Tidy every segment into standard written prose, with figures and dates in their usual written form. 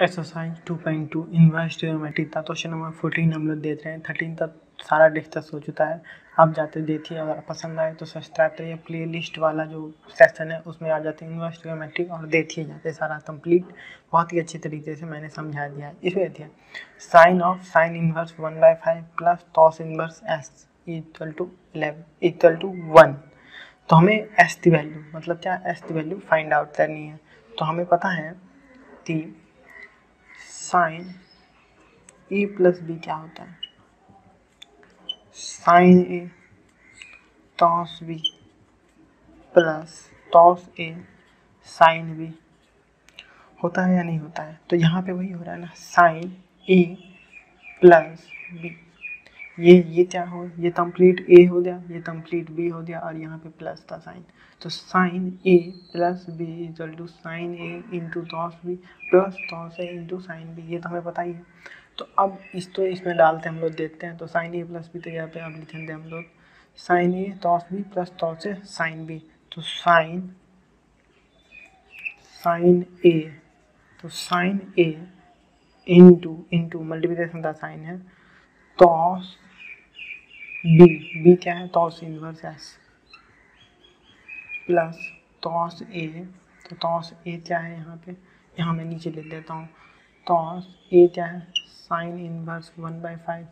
Exercise 2.2 inverse trigonometry था। Question number 14 हम लोग देख रहे हैं। 13 तक सारा डिस्कस हो चुका है। आप जाते देखिए, अगर पसंद आए तो सब्सक्राइब करिए। प्ले लिस्ट वाला जो सेक्शन है उसमें आ जाते हैं इनवर्स ट्रिग्नोमेट्री और देखिए जाते सारा कंप्लीट। बहुत ही अच्छे तरीके से मैंने समझा दिया है। इसमें देखिए sine of sine inverse 1/5 plus cos inverse S equal to 1। तो हमें एस की वैल्यू मतलब क्या एस की वैल्यू फाइंड आउट करनी है। तो हमें पता है कि साइन ए प्लस बी क्या होता है, sign A cos B plus cos A sine B होता है या नहीं होता है। तो यहाँ पे वही हो रहा है ना, साइन ए प्लस बी। ये क्या हो, ये कंप्लीट ए हो गया, ये कंप्लीट बी हो गया और यहाँ पे प्लस था साइन। तो sine A plus B equal to sine A into cos B plus cos A into sine B. ये तो हमें पता ही है। तो अब इसमें डालते हम लोग देखते हैं। तो साइन ए प्लस बी तो यहाँ पे अब लिखेंगे हम लोग sine A cos B plus cos A sine B. तो साइन ए तो साइन ए इंटू मल्टीप्लिकेशन का साइन है टॉस बी क्या है cos inverse S plus cos A. तो टॉस ए क्या है यहाँ मैं नीचे लिख देता हूँ। टॉस ए क्या है sine inverse 1/5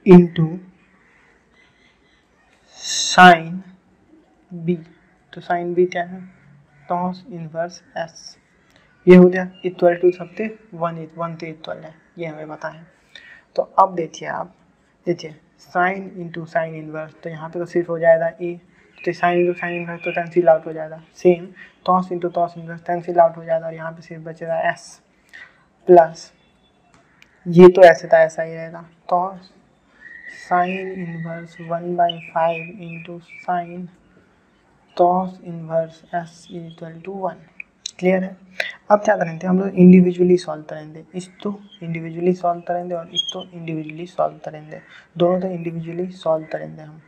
into sine B. तो साइन बी क्या है टॉस इनवर्स एस। ये हो गया इक्वल टू सबसे 1 तो इक्वल है, ये हमें पता है। तो अब देखिए साइन इंटू साइन इनवर्स, तो यहाँ पे तो सिर्फ हो जाएगा ए। तो साइन इंटू साइन इनवर्स तो कैंसिल आउट हो जाएगा। Same toss into toss inverse cancel out हो जाएगा और यहाँ पे सिर्फ बचेगा एस प्लस ये तो ऐसे था ऐसा ही रहेगा। Cos sine inverse 1/5 into sine cos inverse S equal to 1। Clear है। अब क्या करेंगे हम लोग इंडिविजुअली सॉल्व करेंगे। इसको इंडिविजुअली सॉल्व करेंगे और इसको इंडिविजुअली सॉल्व करेंगे। दोनों तो इंडिविजुअली सॉल्व करेंगे हम।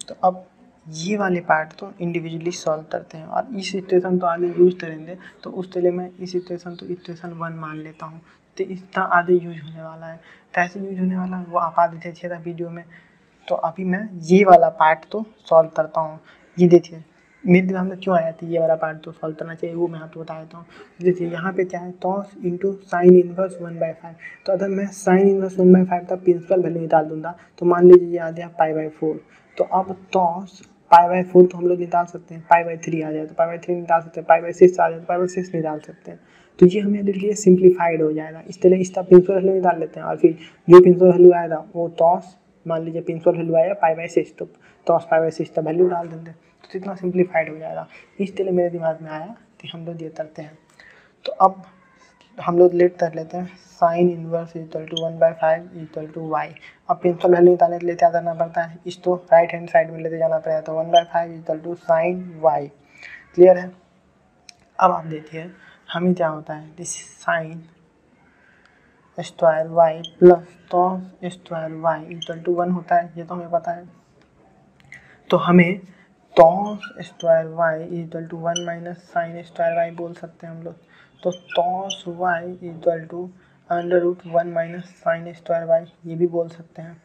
तो अब ये वाले पार्ट तो इंडिविजुअली सॉल्व करते हैं और इस इक्वेशन तो आगे यूज करेंगे। तो उस लिए मैं इस इक्वेशन तो इक्वेशन 1 मान लेता हूँ। तो इसका आगे यूज होने वाला है। कैसे यूज होने वाला है वो आप आगे देखिए था वीडियो में। तो अभी मैं ये वाला पार्ट तो सॉल्व करता हूँ। ये देखिए मेरे दिमाग में क्यों आया था ये वाला पार्ट तो सॉल्व करना चाहिए, वो मैं आपको बता देता हूँ। देखिए यहाँ पे क्या है टॉस इंटू साइन इनवर्स 1/5। तो अगर मैं साइन इनवर्स 1/5 का प्रिंसिपल वैल्यू निकाल दूंगा तो मान लीजिए ये आ गया π/4। तो अब टॉस π/4 तो हम लोग निकाल सकते हैं, π/3 आ जाए तो π/3 निकाल सकते हैं, π/6 आ जाए तो π/6 निकाल सकते हैं। तो ये हमें लिए सिंप्लीफाइड हो जाएगा। इस तरह इसका प्रिंसिपल वैल्यू निकाल लेते हैं और फिर जो प्रिंसिपल वैल्यू आएगा वो टॉस, मान लीजिए प्रिंसिपल वैल्यू आया π/6 तो टॉस π/6 का वैल्यू डाल देंगे तो इतना सिंप्लीफाइड हो जाएगा। इस तरह मेरे दिमाग में आया कि हम लोग ये करते हैं। तो अब हम लोग लेट कर लेते हैं sine inverse equal to 1/5 equal to Y. अब प्रिंसिपल वैल्यू निकालने के लिए क्या करना पड़ता है, इसको राइट हैंड साइड में लेते जाना पड़ेगा। तो 1/5 equal to sine Y. Clear है। अब आप देखिए हमें क्या होता है, this sine square Y plus cos square Y equal to 1 होता है, ये तो हमें पता है। तो हमें cos square Y equal to 1 minus sine square Y बोल सकते हैं हम लोग। तो cos Y equal to √1 minus sine square Y ये भी बोल सकते हैं।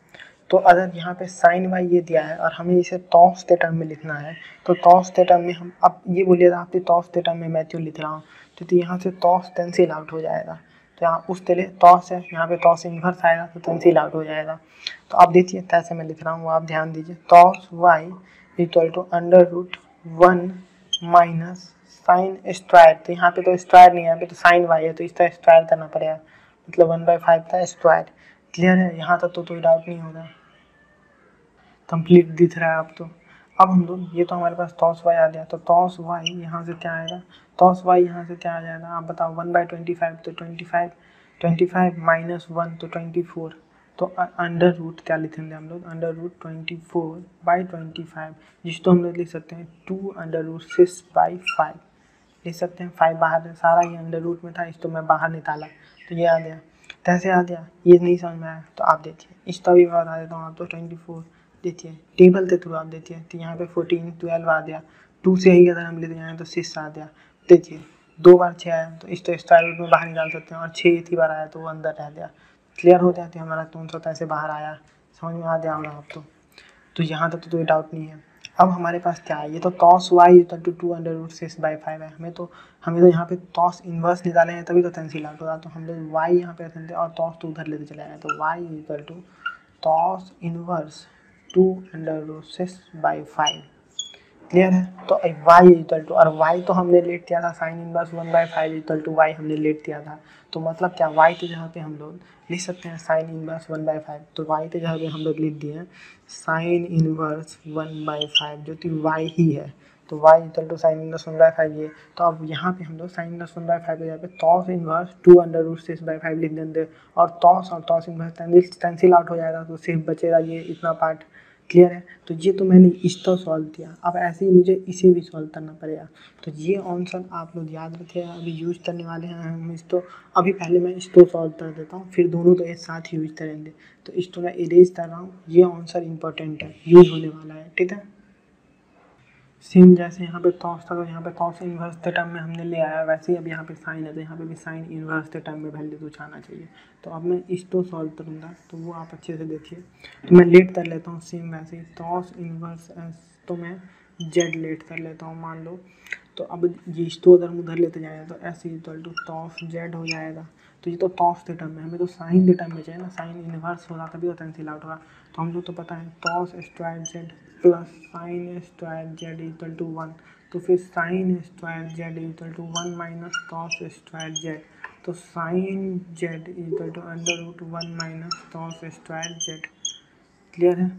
तो अगर यहाँ पे साइन वाई ये दिया है और हमें इसे टॉस के टर्म में लिखना है तो टॉस के टर्म में हम अब ये बोलिएगा आपके टॉस के टर्म में मैं क्यों लिख रहा हूँ, तो यहाँ से टॉस कैंसिल आउट हो जाएगा। तो यहाँ उस तरह टॉस है, यहाँ पे टॉस इन्वर्स आएगा तो कैंसिल आउट हो जाएगा। तो आप देखिए कैसे मैं लिख रहा हूँ वो आप ध्यान दीजिए। Cos Y equal to √1 minus sine square. तो यहाँ पे तो स्क्वायर नहीं है, यहाँ पे तो साइन वाई है तो इसका स्क्वायर करना पड़ेगा, मतलब 1/5 का स्क्वायर। क्लियर है। यहाँ तक तो कोई डाउट नहीं होगा, कंप्लीट दिख रहा है आप तो। अब हम लोग ये तो हमारे पास टॉस वाई आ गया। तो टॉस वाई यहाँ से क्या आएगा, टॉस वाई यहाँ से क्या आ जाएगा आप बताओ। 1/25 तो 25 माइनस 1 तो 24। तो अंडर रूट क्या लिखेंगे हम लोग, √24/25 जिसको हम लोग लिख सकते हैं 2√6/5 लिख सकते हैं। 5 बाहर सारा ये अंडर रूट में था, इसको मैं बाहर निकाला तो ये आ गया। कैसे आ गया ये नहीं समझ में आया तो आप देखिए इसका भी बता देता हूँ आप। तो 24 देखिए टेबल के थ्रू आप देखिए तो यहाँ पे 14 12 आ गया 2 से ही अगर हम लेते जाएँ तो 6 आ गया। देखिए 2 बार 6 आया तो इस तो स्क्वायर रूट में बाहर निकाल सकते हैं और 6 इतनी बार आया तो वो अंदर रह गया। क्लियर हो जाती है हमारा 300 ऐसे बाहर आया। समझ में आ गया होगा आपको। तो यहाँ तक तो कोई डाउट नहीं है। अब हमारे पास क्या है, ये तो cos y इक्वल टू 2√6/5 है। हमें तो यहाँ पे cos इनवर्स निकाले हैं तभी तो कैंसिल आउट होगा। तो हम लोग y यहाँ पे रखते हैं और cos तो उधर लेते चले आए। तो y equal to cos inverse 2√6/5। Clear है। तो y इक्वल टू, और y तो हमने लेट दिया था sine inverse 1/5 equal to y हमने लेट दिया था। तो मतलब क्या, y की जगह पे हम लोग लिख सकते हैं साइन इनवर्स 1/5। तो y की जगह पे हम लोग लिख दिए साइन इनवर्स 1/5 जो कि y ही है। तो y equal to sine inverse 1/5 ये। तो अब यहाँ पे हम लोग साइन इनवर्स 1/5 की जगह पे cos इनवर्स 2√6/5 लिख देंगे और cos इनवर्स कैंसिल आउट हो जाएगा तो सिर्फ बचेगा ये इतना पार्ट। क्लियर है। तो ये तो मैंने इसको सॉल्व किया। अब ऐसे ही मुझे इसे भी सॉल्व करना पड़ेगा। तो ये आंसर आप लोग याद रखिएगा, अभी यूज करने वाले हैं हम इसको। अभी पहले मैं इसको सॉल्व कर देता हूँ, फिर दोनों को एक साथ यूज करेंगे। तो इसको मैं इरेज कर रहा हूँ। ये आंसर इंपॉर्टेंट है, यूज होने वाला है। ठीक है। सेम जैसे यहाँ पे cos था तो यहाँ पे cos इनवर्स के टर्म में हमने ले आया, वैसे ही अब यहाँ पे साइन है तो यहाँ पे भी साइन इनवर्स के टर्म में वैल्यू कुछ आना चाहिए। तो अब मैं इसको सॉल्व करूँगा तो वो आप अच्छे से देखिए। तो मैं लेट कर लेता हूँ सेम वैसे ही cos इनवर्स एस, तो मैं जेड लेट कर लेता हूँ मान लो। तो अब ये इसको अगर हम उधर लेते जाएँ तो S equal to cos Z हो जाएगा। तो ये तो cos के टर्म में, हमें तो साइन के टर्म में चाहिए ना, साइन इनवर्स होगा तभी तो कैंसिल आउट होगा। तो हम लोग तो पता है cos square Z plus sine square Z equal to 1। तो फिर sine square Z equal to 1 minus cos square Z. तो sine Z equal to √1 minus cos square Z. Clear है।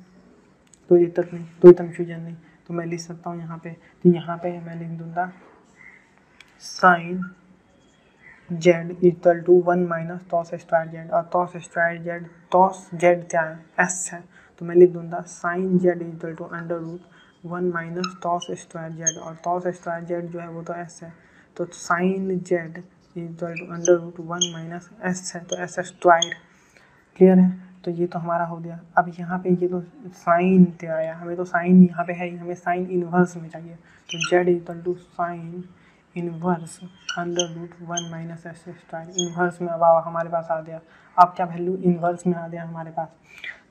तो ये तक नहीं, कोई कन्फ्यूजन नहीं। तो मैं लिख सकता हूँ यहाँ पे, तो यहाँ पे मैं लिख दूँगा sine Z equal to 1 minus cos square Z. और cos square Z, cos Z क्या है, एस है। तो मैं लिख दूँगा sine Z equal to √1 minus cos square Z. और कॉस स्क्वायर जेड जो है वो तो एस है। तो sine Z equal to √1 minus S है, तो एस स्क्वायर। क्लियर है। तो ये तो हमारा हो गया। अब यहाँ पे ये तो साइन पे आया, हमें तो साइन यहाँ पे है ही, हमें साइन इनवर्स में चाहिए। तो Z equal to sine inverse √1 minus S square. Inverse में अब हमारे पास आ गया। अब क्या वैल्यू इनवर्स में आ गया हमारे पास।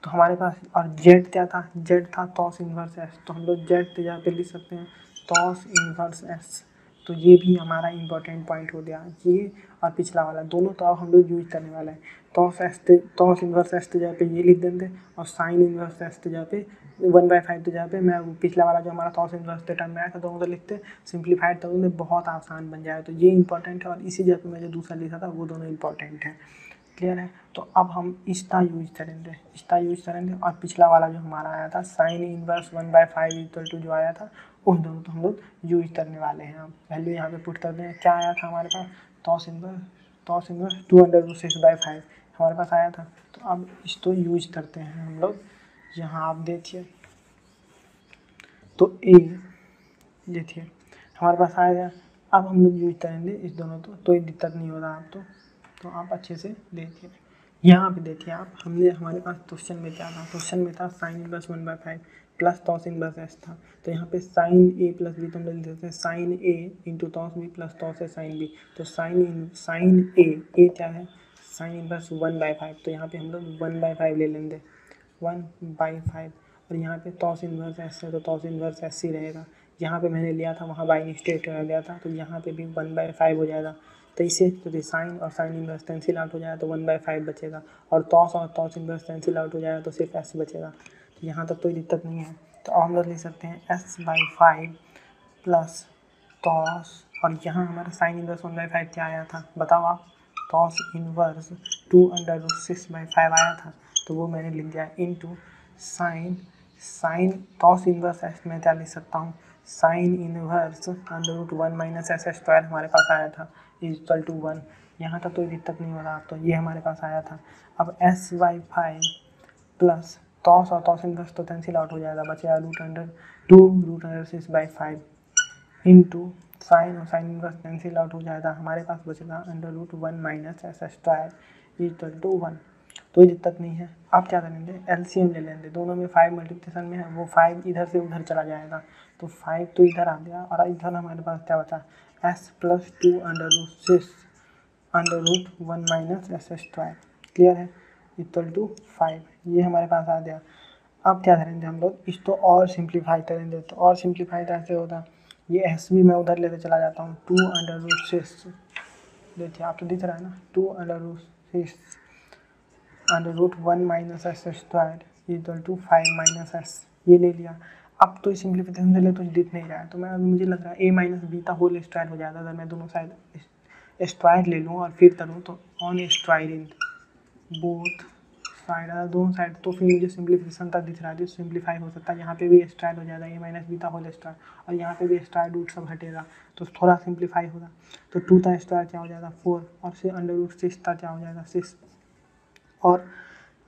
तो हमारे पास, और जेड क्या था, जेड था कॉस इनवर्स एस। तो हम लोग जेड पे यहाँ पे लिख सकते हैं कॉस इनवर्स एस। तो ये भी हमारा इंपॉर्टेंट पॉइंट हो गया। ये और पिछला वाला दोनों तो अब हम लोग यूज करने वाला है। कॉस इनवर्स एस की जगह पे ये लिख देंगे और साइन इनवर्स एस की जगह पे 1/5 की जगह पे मैं पिछला वाला जो हमारा कॉस इनवर्स के टर्म में आया था दोनों को लिखते, सिंप्लीफाइड तो उनमें बहुत आसान बन जाएगा। तो ये इंपॉर्टेंट है और इसी जगह पे मैं जो दूसरा लिखा था वो दोनों इंपॉर्टेंट है। क्लियर है। तो अब हम इसका यूज करेंगे और पिछला वाला जो हमारा आया था साइन इनवर्स 1/5 इक्वल टू जो आया था उन दोनों तो हम लोग यूज करने वाले हैं। अब वैल्यू यहाँ पे पुट कर दें। क्या आया था हमारे पास, कॉस इनवर्स 2√6/5 हमारे पास आया था। तो अब इसको यूज करते हैं हम लोग। यहाँ आप देखिए तो ए, देखिए हमारे पास आया। अब हम लोग यूज करेंगे इस दोनों तो कोई दिक्कत नहीं हो रहा आप तो आप अच्छे से देखिए। यहाँ पे देखिए आप, हमने हमारे पास क्वेश्चन में क्या था, क्वेश्चन में था sine inverse 1/5 plus cos inverse S था। तो यहाँ पे साइन ए प्लस बी तो हम लोग लिख देते हैं sine A into cos B plus cos A sine B. तो साइन ए क्या है, साइन इनवर्स 1/5। तो यहाँ पे हम लोग 1/5 ले लेंगे, 1/5। और यहाँ पे कॉस इनवर्स एस है तो कॉस इनवर्स एस ही रहेगा। यहाँ पे मैंने लिया था वहाँ बाई मिस्टेक रह गया था तो यहाँ पे भी 1/5 हो जाएगा। तो इसे तो साइन और साइन इनवर्स कैंसिल आउट हो जाएगा तो 1/5 बचेगा। और कॉस इनवर्स कैंसिल आउट हो जाएगा तो सिर्फ एस बचेगा। तो यहाँ तक कोई दिक्कत नहीं है। तो अब हम लोग लिख सकते हैं s/5 प्लस कॉस, और यहाँ हमारा साइन इनवर्स 1/5 क्या आया था बताओ आप, कॉस इनवर्स 2√6/5 आया था। तो वो मैंने लिख दिया into sine cos inverse S में क्या लिख सकता हूँ, sign inverse √1 minus S square हमारे पास आया था इक्वल टू 1। यहाँ तक कोई दिक्कत नहीं हो रहा। तो ये हमारे पास आया था। अब s/5 प्लस कॉस और कॉस इनवर्स तो कैंसिल आउट हो जाएगा, बचेगा √2√6/5 इंटू साइन और साइन इनवर्स कैंसिल आउट हो जाएगा, हमारे पास बचेगा √1 minus S square equal to 1। कोई दिक्कत नहीं है। अब क्या करेंगे, एलसीएम ले लेंगे, दोनों में 5 मल्टीप्लिकेशन में है, वो 5 इधर से उधर चला जाएगा, तो 5 तो इधर आ गया और इधर हमारे पास क्या बचा, s plus 2 under root 6 under root 1 minus S square, clear है, इक्वल टू 5, ये हमारे पास आ गया। अब क्या करेंगे हम लोग, इसको और सिंप्लीफाई करेंगे, तो और सिंप्लीफाई कैसे होता, ये एस भी मैं उधर लेते चला जाता हूँ, 2 अंडर रूट 6, देखिए आप तो दिख रहा है ना, 2 under root 6 under root 1 minus S square equal to 5 minus S, ये ले लिया। अब तो सिंप्लीफिकेशन से ले तो दिख नहीं रहा है, तो मैं अभी मुझे लग रहा है ए माइनस बीटा होल स्क्वायर हो जाएगा, अगर मैं दोनों साइड स्क्वायर ले लूँ और फिर करूँ तो ऑन स्क्वायरिंग बोथ साइड, अगर दोनों साइड तो फिर मुझे सिंप्लीफिकेशन तक दिख रहा है, तो सिंप्लीफाई हो सकता है, यहाँ पे भी स्क्वायर हो जाएगा ए माइनस बीटा होल स्क्वायर, और यहाँ पे भी स्क्वायर रूट सब हटेगा, तो थोड़ा सिंप्लीफाई होगा, तो 2 का स्क्वायर क्या हो जाएगा 4, और फिर अंडर रूट 6 का क्या हो जाएगा 6, और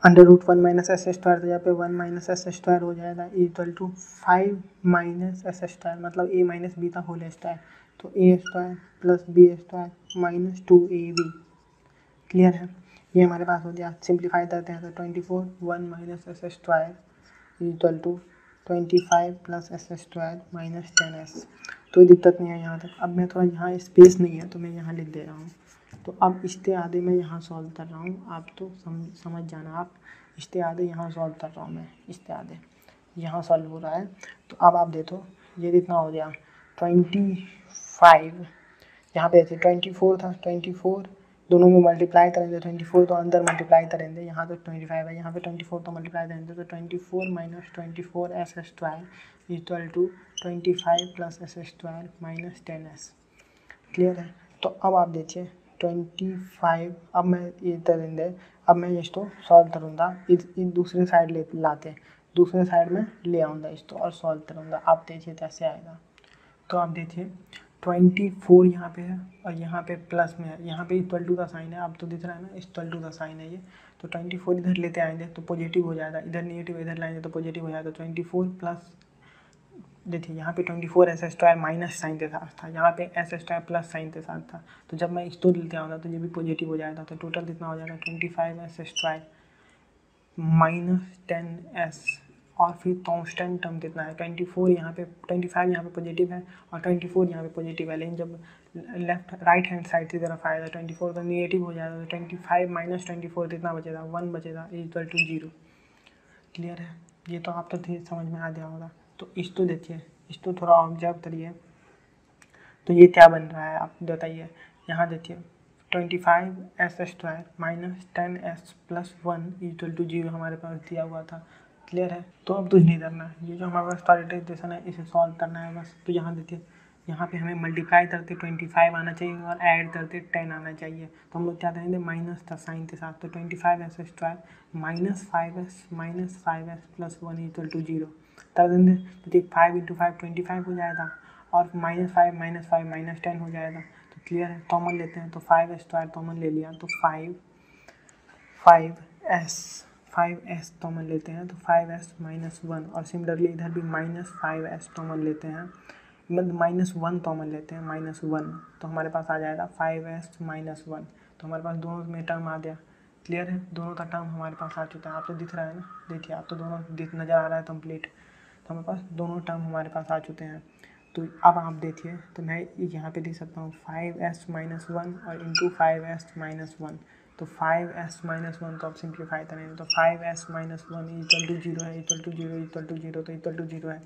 under root 1 minus S square, तो यहाँ पे 1 माइनस एस स्क्वायर हो जाएगा equal to 5 minus S square, मतलब ए माइनस बी का होल स्क्वायर, तो A square plus B square minus 2ab, clear है, ये हमारे पास हो गया। सिंप्लीफाई करते हैं तो 24 1 minus S square equal to 25 plus S square minus 10s, कोई दिक्कत नहीं है यहाँ तक। अब मैं थोड़ा यहाँ स्पेस नहीं है तो मैं यहाँ लिख दे रहा हूँ, तो अब इसके आधे मैं यहाँ सॉल्व कर रहा हूँ, आप तो समझ जाना, आप इसके आधे यहाँ सॉल्व कर रहा हूँ मैं, इसके आधे यहाँ सॉल्व हो रहा है, तो अब आप देखो ये कितना हो गया 25, यहाँ पे 24 था, 24 दोनों में मल्टीप्लाई करेंगे, 24 तो अंदर मल्टीप्लाई करेंगे, यहाँ तो 25 है, यहाँ पे 24 तो मल्टीप्लाई करेंगे, तो 24 minus 24 S square equal to 25 plus S square minus 10s, clear है। तो अब आप देखिए 25, अब मैं ये करेंगे, अब मैं इसको सॉल्व करूँगा, इस दूसरे साइड ले लाते, दूसरे साइड में ले आऊँगा इसको और सॉल्व करूँगा, आप देखिए कैसे आएगा। तो आप देखिए 24 यहाँ पे है और यहाँ पे प्लस में है, यहाँ पे इक्वल टू का साइन है, आप तो दिख रहा है ना, इक्वल टू का साइन है ये, तो 24 इधर लेते आएंगे तो पॉजिटिव हो जाएगा, इधर नेगेटिव इधर लाएंगे तो पॉजिटिव हो जाएगा, तो 24 प्लस, देखिए यहाँ पे 24 एस स्क्वायर माइनस साइन के साथ था, यहाँ पे एस स्क्वायर प्लस साइन के साथ था, तो जब मैं इसको लेते आऊँगा तो ये भी पॉजिटिव हो जाएगा, तो टोटल कितना हो जाएगा 25 एस स्क्वायर माइनस 10s, और फिर कांस्टेंट टर्म कितना है 24, यहाँ पे 25 यहाँ पे पॉजिटिव है और 24 यहाँ पे पॉजिटिव है, लेकिन जब लेफ्ट राइट हैंड साइड की तरफ आएगा 24 तो नेगेटिव हो जाएगा, तो 25 माइनस 24 कितना बचेगा 1 बचेगा इक्वल टू 0, क्लियर है, ये तो आप तो समझ में आ गया होगा। तो इसको देखिए, इसको थोड़ा ऑब्जर्व करिए, तो ये क्या बन रहा है आप बताइए, यहाँ देखिए 25 S square minus 10s plus 1 equal to 0 हमारे पास दिया हुआ था, क्लियर है। तो अब कुछ नहीं करना, ये जो हमारे पास क्वाड्रेटिक इक्वेशन है इसे सॉल्व करना है बस। तो यहाँ देखिए, यहाँ पे हमें मल्टीप्लाई करते 25 आना चाहिए और ऐड करते 10 आना चाहिए, तो हम लोग क्या करेंगे माइनस था साइन के साथ, तो 25 S square minus 5s plus 1 equal to 0 कर देंगे, तो ठीक 5 इंटू 5 25 हो जाएगा और माइनस 5 माइनस 10 हो जाएगा, तो क्लियर है। कॉमन लेते हैं तो 5 स्क्वायर कॉमन ले लिया, तो 5s कॉमन लेते हैं तो 5s माइनस 1, और सिमिलरली इधर भी माइनस 5s कॉमन लेते हैं, मतलब माइनस 1 कॉमन लेते हैं माइनस 1, तो हमारे पास आ जाएगा 5s माइनस 1, तो हमारे पास दोनों में टर्म आ गया, क्लियर है, दोनों का टर्म हमारे पास आ चुका है, आपको दिख रहा है ना, देखिए आप तो दोनों नज़र आ रहा है कंप्लीट, तो हमारे पास दोनों टर्म हमारे पास आ चुके हैं। तो अब आप देखिए, तो मैं यहाँ पे लिख सकता हूँ 5s माइनस 1 और इंटू 5s माइनस 1, तो 5s माइनस 1 को आप सिंप्लीफाई करेंगे तो 5s माइनस 1 इक्वल टू 0 है, इक्वल टू 0 इक्वल टू 0, तो इक्वल टू 0 है,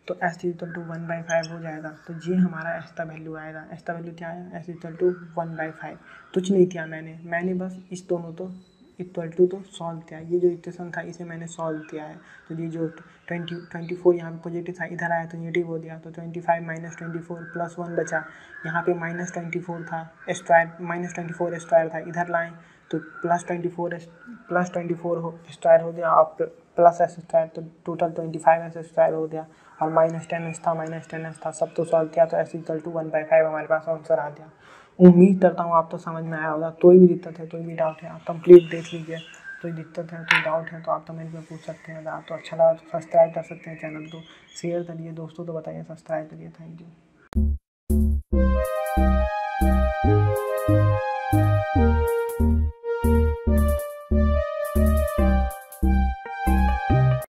तो s इक्वल टू 1/5 हो जाएगा, तो ये हमारा s का वैल्यू आएगा। s का वैल्यू क्या है, s इक्वल टू 1/5, कुछ नहीं किया मैंने बस इस दोनों तो इक्वल टू तो सॉल्व किया, ये जो इक्वेशन था इसे मैंने सॉल्व किया है, तो ये जो 24 यहाँ पे पॉजिटिव था इधर आया तो नेगेटिव हो गया, तो 25 माइनस 24 प्लस 1 बचा, यहाँ पे माइनस 24 था स्क्वायर, माइनस 24 स्क्वायर था, इधर लाएँ तो प्लस 24 स्क्वायर हो गया और प्लस एस स्क्वायर, तो टोटल 25 एस स्क्वायर हो गया, और माइनस 10s था, सब तो सॉल्व किया, तो s इक्वल टू 1/5 हमारे पास आंसर आ गया। उम्मीद करता हूँ आप तो समझ में आया होगा। कोई भी दिक्कत है, कोई भी डाउट है, आप कंप्लीट देख लीजिए, कोई दिक्कत है, कोई डाउट है तो आप कमेंट में पूछ सकते हैं, अगर आपको अच्छा लगा तो सब्सक्राइब कर सकते हैं चैनल को, शेयर करिए दोस्तों, तो बताइए सब्सक्राइब करिए, थैंक यू।